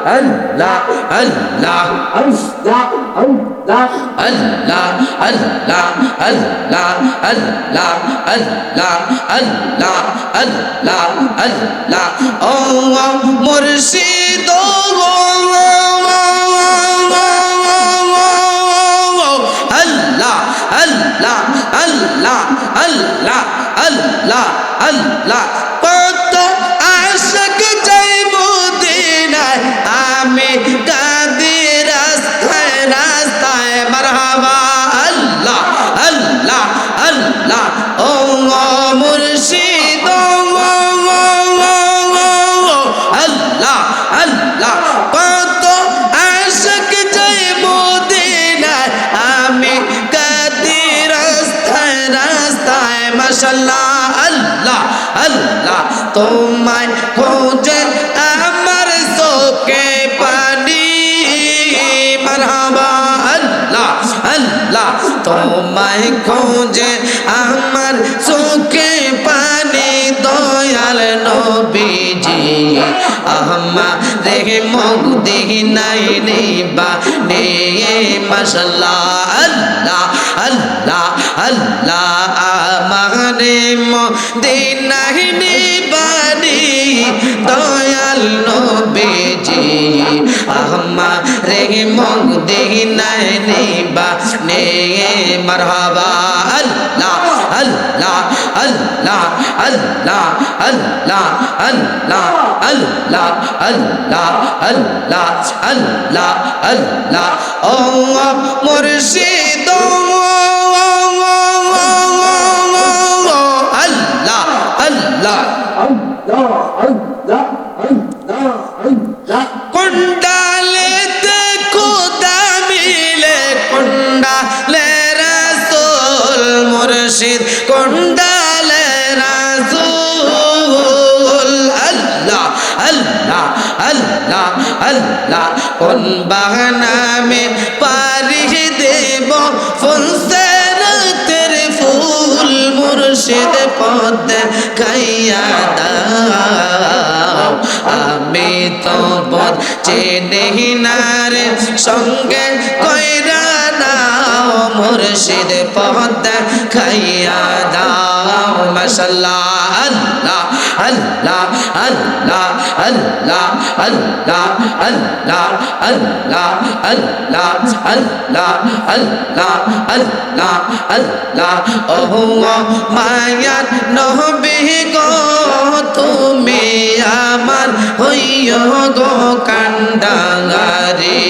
আল্লাহ আল্লাহ আল্লাহ আল্লাহ আল্লাহ আল্লাহ আল্লাহ আল্লাহ আল্লাহ আল্লাহ আল্লাহ ও মুর্শিদ আল্লাহ আল্লাহ আল্লাহ আল্লাহ আল্লাহ আল্লাহ কত আশিক যাই মদিনায় আমি কাঁদি রাস্তায় রাস্তায় মারহাবা আল্লাহ আল্লাহ আল্লাহ ও মুর্শিদ আল্লাহ আল্লাহ কত আশিক যাই মদিনায় আমি কাঁদি রাস্তায় রাস্তায় মাশাআল্লাহ আল্লাহ আল্লাহ তোমায় খোঁজে আমার চোখে পানি মারহাবা আল্লাহ আল্লাহ তোমায় খোঁজে আমার চোখে পানি দয়াল নবীজি আমারে মদিনায় নিবা নে মাশাআল্লাহ আল্লাহ আল্লাহ আল্লাহ আমারে মদিনায় নিবা নে দয়াল নবীজি আমারে মদিনায় নিবা নে মারহাবা আল্লাহ আল্লাহ আল্লাহ আল্লাহ আল্লাহ আল্লাহ আল্লাহ আল্লাহ আল্লাহ আল্লাহ আল্লাহ ও মুর্শিদ আল্লাহ আল্লাহ কুণ্ডালেতে খোদা মিলে কুণ্ডালে রাসূল মুর্শিদ কুণ্ডালে রাসূল আল্লাহ আল্লাহ আল্লাহ আল্লাহ কোন বাহানা মে পারি দেব ফুলসে তেরে ফুল মুর্শিদ পদ খাইয়া দাও আমি তো পদ চেনে না রে সঙ্গে কইরা নাও মুর্শিদ পদ খাইয়া দাও মাশাআল্লাহ আল্লাহ আল্লাহ আল্লাহ আল্লাহ আল্লাহ আল্লাহ আল্লাহ আল্লাহ আল্লাহ আল্লাহ আল্লাহ আল্লাহ ওহো মায়ার নবী গো তুমি আমার হইও গো কান্ডারি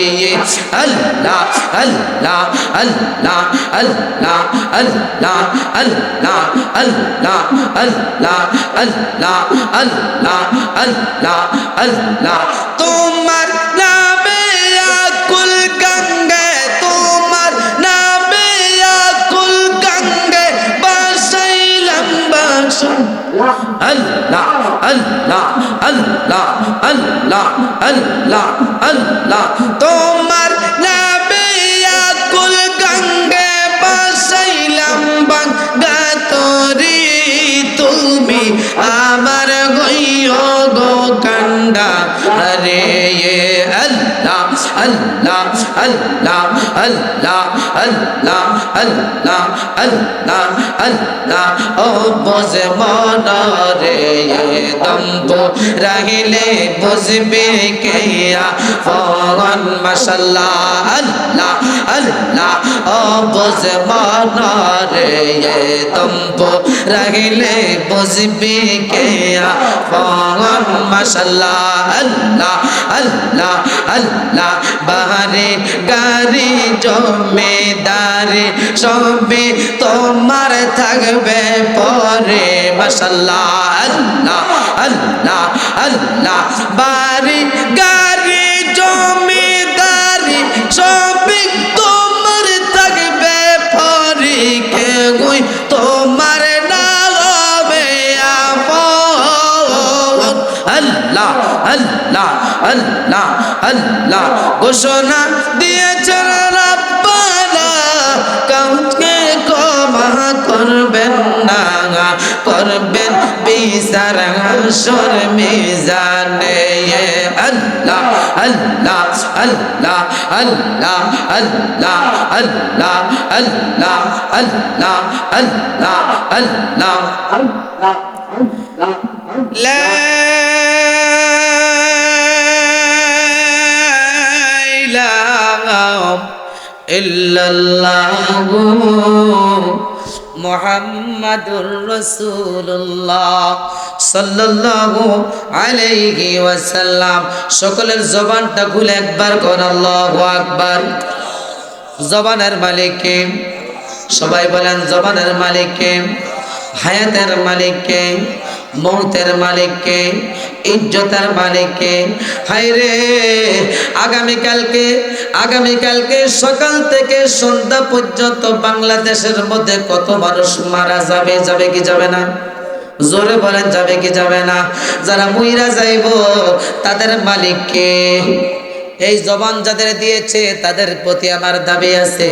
আল্লাহ আল্লাহ আল্লাহ আল্লাহ আল্লাহ আল্লাহ আল্লাহ আল্লাহ আল্লাহ আল্লাহ আল্লাহ আল্লাহ তোমার নামে আকুল গঙ্গে তোমার নামে আকুল গঙ্গে বাসাইলাম বাসা আল্লাহ আল্লাহ আল্লাহ আল্লাহ আল্লাহ আল্লাহ তোমার নামে আকুল গঙ্গে বাসাইলাম বাঙ্গা তোরি তুমি আমার গইও গো কান্ডা আরে আল্লাহ আল্লাহ আল্লাহ আল্লাহ আল্লাহ আল্লাহ আল্লাহ আল্লাহ ও বোঝে মন রে দম্বু রাহিলে বুঝবে কে ফগন মাশাআল্লাহ আল্লাহ আল্লাহ ও বোঝে মন রে দম্বু রাহিলে বুঝবে কে ফগন মাশাআল্লাহ আল্লাহ আল্লাহ আল্লাহ বাহারে গাড়ি জমেদারি সবে তোমার থাকবে পরে মাশাআল্লাহ আল্লাহ আল্লাহ আল্লাহ বাড়ি গাড়ি জমেদারি সবে তোমার থাকবে পরে কে গই তোমার নামে আপন আল্লাহ আল্লাহ আল্লাহ আল্লাহ ঘোষণা দিয়েছেন রাব্বানা কাউকে ক্ষমা করবেন না করবেন বিচার হাসর মিজানে আল্লাহ আল্লাহ আল্লাহ আল্লাহ আল্লাহ আল্লাহ আল্লাহ আল্লাহ আল্লাহ আল্লাহ লা ইলাহা ইল্লাল্লাহু মুহাম্মাদুর রাসূলুল্লাহ সাল্লাল্লাহু আলাইহি ওয়াসাল্লাম। সকলের জবানটা খুলে একবার কোন আল্লাহু আকবার। জবানের মালিক কে? সবাই বলেন জবানের মালিক কে? হায়াতের মালিক কে? মৌতের মালিক কে? ইজ্জতের মালিক কে? হায়রে আগামীকালকে সকাল থেকে সন্ধ্যা পর্যন্ত বাংলাদেশের মধ্যে কত মানুষ মারা যাবে, যাবে কি যাবে না? জোরে বলেন যাবে কি যাবে না? যারা মুইরা যাইব তাদের মালিক কে? এই জবান যাদের দিয়েছে তাদের প্রতি আমার দাবি আছে,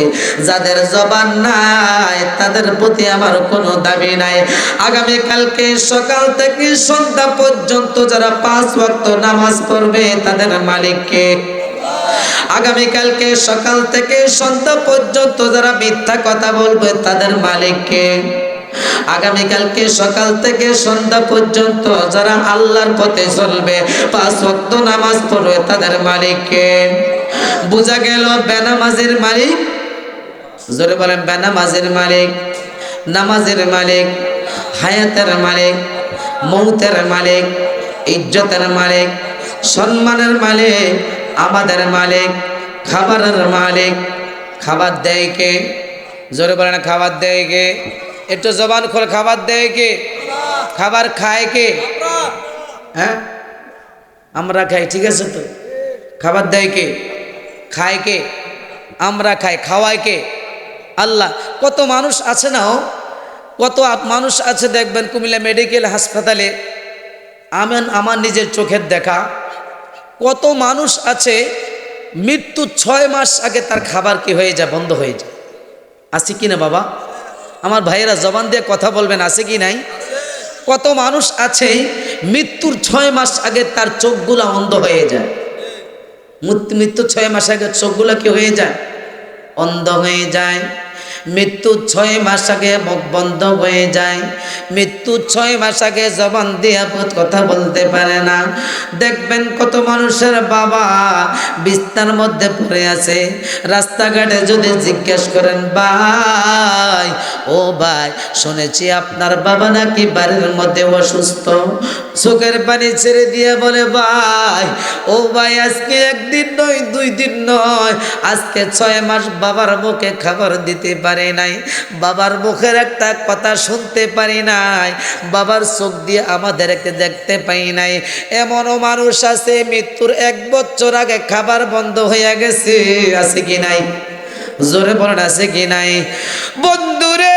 যাদের জবান নাই তাদের প্রতি আমার কোনো দাবি নাই। আগামীকালকে সকাল থেকে সন্ধ্যা পর্যন্ত যারা 5 ওয়াক্ত নামাজ পড়বে তাদের মালিক কে? আগামীকালকে সকাল থেকে সন্ধ্যা পর্যন্ত যারা মিথ্যা কথা বলবে তাদের মালিক কে? আগামীকালকে সকাল থেকে সন্ধ্যা পর্যন্ত যারা আল্লাহর পথে চলবে, 5 ওয়াক্ত নামাজ পড়বে তাদের মালিক কে? বুঝা গেল বেনামাজের মালিক। জোরে বলেন বেনামাজের মালিক, নামাজের মালিক, হায়াতের মালিক, মৌতের মালিক, ইজ্জতের মালিক, সম্মানের মালিক, আমাদের মালিক, খাবারের মালিক। খাবার দেয় কে? জোরে বলেন খাবার দেয় কে? একটু জবান খোল, খাবার দেয় কে? খাবার খায় কে? হ্যাঁ আমরা খাই, ঠিক আছে তো। খাবার দেয় কে? খায় কে? আমরা খাই। খাওয়ায় কে? আল্লাহ। কত মানুষ আছে না, কত মানুষ আছে দেখবেন কুমিল্লা মেডিকেল হাসপাতালে, আমার নিজের চোখের দেখা কত মানুষ আছে মৃত্যু 6 মাস আগে তার খাবার কি হয়ে যায়, বন্ধ হয়ে যায়। আছে কি না বাবা? আমার ভাইয়েরা জবান দিয়ে কথা বলবেন, আছে কি নাই? কত মানুষ আছে মৃত্যুর 6 মাস আগে তার চোখগুলা অন্ধ হয়ে যায়। মৃত্যুর 6 মাস আগে চোখগুলা কি হয়ে যায়? অন্ধ হয়ে যায়। মৃত্যুর 6 মাস আগে মুখ বন্ধ হয়ে যায়। মৃত্যুর 6 মাস আগে জবান দিয়ে কথা বলতে পারে না। দেখবেন কত মানুষের বাবা বিছানার মধ্যে পড়ে আছে, রাস্তাঘাটে যদি জিজ্ঞেস করেন ভাই ও ভাই শুনেছি আপনার বাবা নাকি বাড়ির মধ্যে অসুস্থ, চোখের পানি ছেড়ে দিয়ে বলে ভাই ও ভাই আজকে 1 দিন নয় 2 দিন নয়, আজকে 6 মাস বাবার মুখে খাবার দিতে পারি নাই, বাবার মুখের একটা কথা শুনতে পারি নাই, বাবার চোখ দিয়ে আমাদেরকে দেখতে পাই নাই। এমনও মানুষ আছে মৃত্যুর 1 বছর আগে খাবার বন্ধ হয়ে গেছে। আছে কি নাই? জোরে বলেন আছে কি নাই? বন্ধুরে